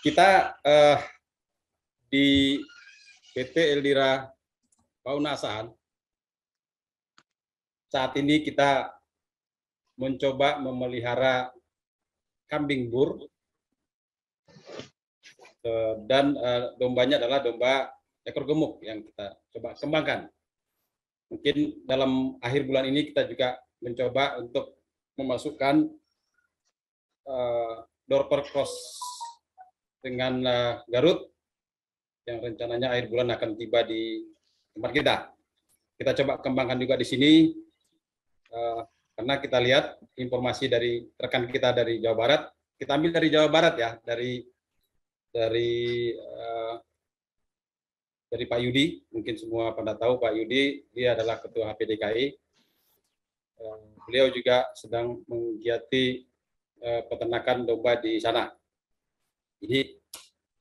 Kita di PT Eldira Paunasan saat ini kita mencoba memelihara kambing bur dan dombanya adalah domba ekor gemuk yang kita coba kembangkan. Mungkin dalam akhir bulan ini kita juga mencoba untuk memasukkan Dorper Cross dengan Garut yang rencananya akhir bulan akan tiba di tempat kita. Kita coba kembangkan juga di sini karena kita lihat informasi dari rekan kita dari Jawa Barat. Kita ambil dari Jawa Barat ya, dari Pak Yudi. Mungkin semua pada tahu Pak Yudi, dia adalah Ketua HPDKI. Beliau juga sedang menggiati peternakan domba di sana. Jadi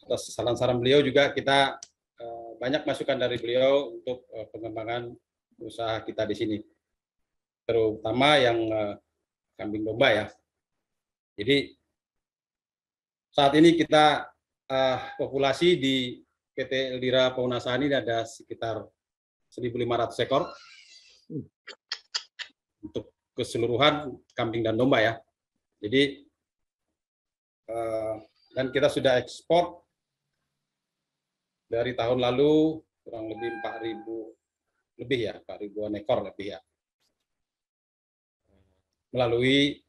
atas saran-saran beliau juga kita banyak masukan dari beliau untuk pengembangan usaha kita di sini, terutama yang kambing domba ya. Jadi saat ini kita populasi di PT Eldira Paunasan ini ada sekitar 1.500 ekor untuk keseluruhan kambing dan domba ya. Jadi dan kita sudah ekspor dari tahun lalu kurang lebih 4.000 lebih ya, 4.000-an ekor lebih ya, melalui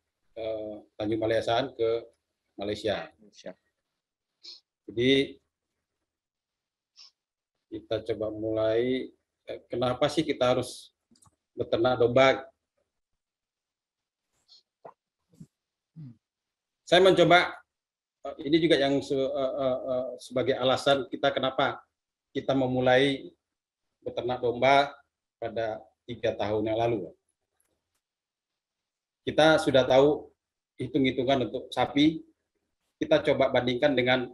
Tanjung Balai ke Malaysia. Jadi kita coba mulai, kenapa sih kita harus beternak domba? Saya mencoba, ini juga yang sebagai alasan kita kenapa kita memulai beternak domba pada 3 tahun yang lalu. Kita sudah tahu hitung-hitungan untuk sapi, kita coba bandingkan dengan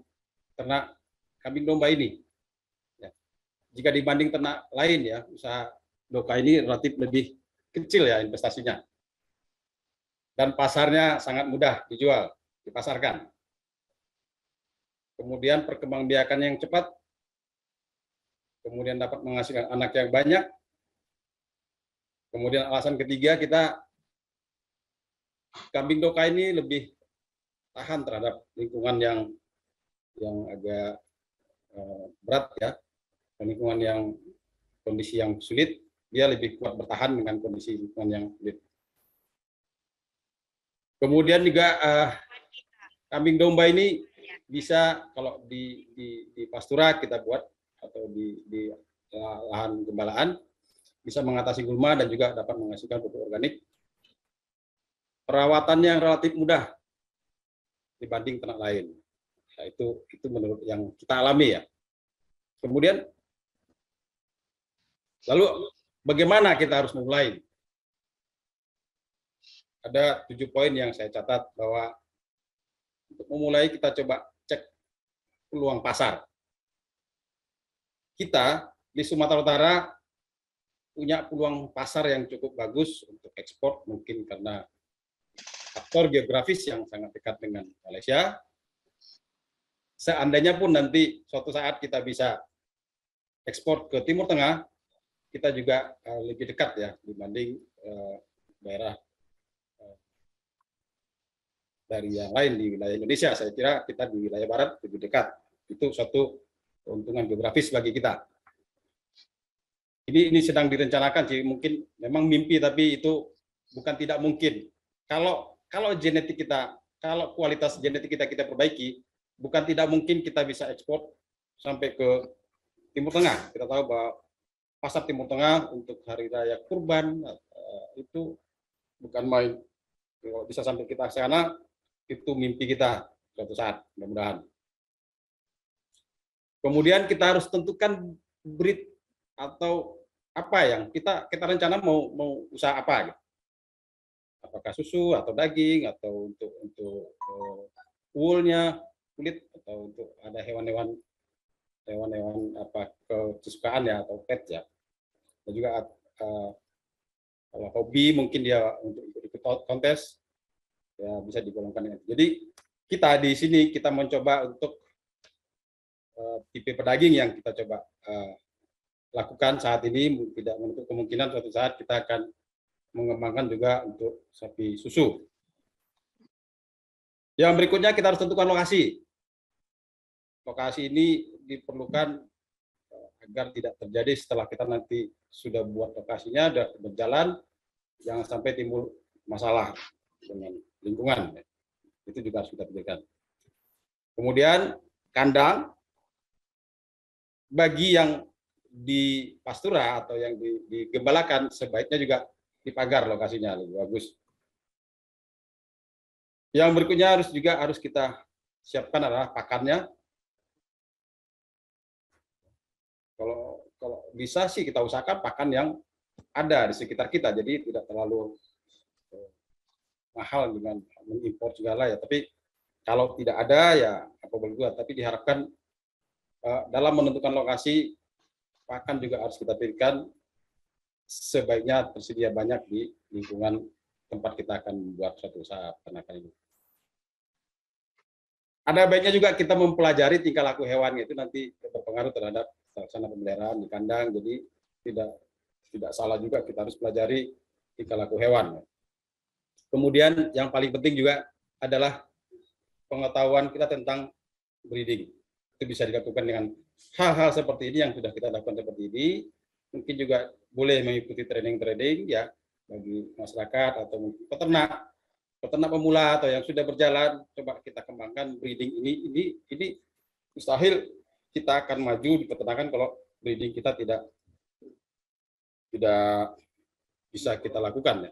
ternak kambing domba ini. Ya. Jika dibanding ternak lain ya, usaha doka ini relatif lebih kecil ya investasinya. Dan pasarnya sangat mudah dijual, dipasarkan. Kemudian perkembangbiakan yang cepat, kemudian dapat menghasilkan anak yang banyak. Kemudian alasan ketiga, kita kambing doka ini lebih tahan terhadap lingkungan yang agak berat ya, lingkungan yang kondisi yang sulit, dia lebih kuat bertahan dengan kondisi lingkungan yang sulit. Kemudian juga kambing domba ini bisa kalau di pastura kita buat atau di lahan gembalaan bisa mengatasi gulma dan juga dapat menghasilkan pupuk organik. Perawatannya yang relatif mudah dibanding ternak lain. Nah, itu menurut yang kita alami ya. Kemudian lalu bagaimana kita harus memulai? Ada 7 poin yang saya catat bahwa untuk memulai kita coba cek peluang pasar. Kita di Sumatera Utara punya peluang pasar yang cukup bagus untuk ekspor, mungkin karena faktor geografis yang sangat dekat dengan Malaysia. Seandainya pun nanti suatu saat kita bisa ekspor ke Timur Tengah, kita juga lebih dekat ya dibanding daerah dari yang lain di wilayah Indonesia. Saya kira kita di wilayah barat lebih dekat. Itu suatu keuntungan geografis bagi kita. Ini sedang direncanakan sih, mungkin memang mimpi tapi itu bukan tidak mungkin. Kalau genetik kita, kalau kualitas genetik kita perbaiki, bukan tidak mungkin kita bisa ekspor sampai ke Timur Tengah. Kita tahu bahwa pasar Timur Tengah untuk hari raya Kurban itu bukan main. Kalau bisa sampai kita ke sana, itu mimpi kita suatu saat, mudah-mudahan. Kemudian kita harus tentukan breed atau apa yang kita rencana mau usaha apa gitu. Apakah susu atau daging atau untuk woolnya, kulit, atau untuk ada hewan-hewan apa kesukaan ya atau pet ya. Dan juga kalau hobi mungkin dia untuk ikut kontes ya bisa digolongkan dengan. Jadi kita di sini kita mencoba untuk tipe pedaging yang kita coba lakukan saat ini. Tidak menutup kemungkinan suatu saat kita akan mengembangkan juga untuk sapi susu. Yang berikutnya kita harus tentukan lokasi. Lokasi ini diperlukan agar tidak terjadi setelah kita nanti sudah buat lokasinya, sudah berjalan, jangan sampai timbul masalah dengan lingkungan. Itu juga harus kita pikirkan. Kemudian kandang bagi yang di pastura atau yang digembalakan sebaiknya juga dipagar lokasinya lebih bagus. Yang berikutnya harus kita siapkan adalah pakannya. Kalau bisa sih kita usahakan pakan yang ada di sekitar kita, jadi tidak terlalu mahal dengan mengimpor segala ya. Tapi kalau tidak ada ya apa boleh buat. Tapi diharapkan dalam menentukan lokasi pakan juga harus kita pilihkan sebaiknya tersedia banyak di lingkungan tempat kita akan membuat suatu usaha peternakan ini. Ada baiknya juga kita mempelajari tingkah laku hewan, itu nanti berpengaruh terhadap sana pemeliharaan di kandang. Jadi tidak salah juga kita harus pelajari tingkah laku hewan. Kemudian yang paling penting juga adalah pengetahuan kita tentang breeding. Itu bisa dilakukan dengan hal-hal seperti ini yang sudah kita lakukan seperti ini. Mungkin juga boleh mengikuti training ya bagi masyarakat atau peternak pemula atau yang sudah berjalan. Coba kita kembangkan breeding ini mustahil kita akan maju di peternakan kalau breeding kita tidak bisa kita lakukan ya.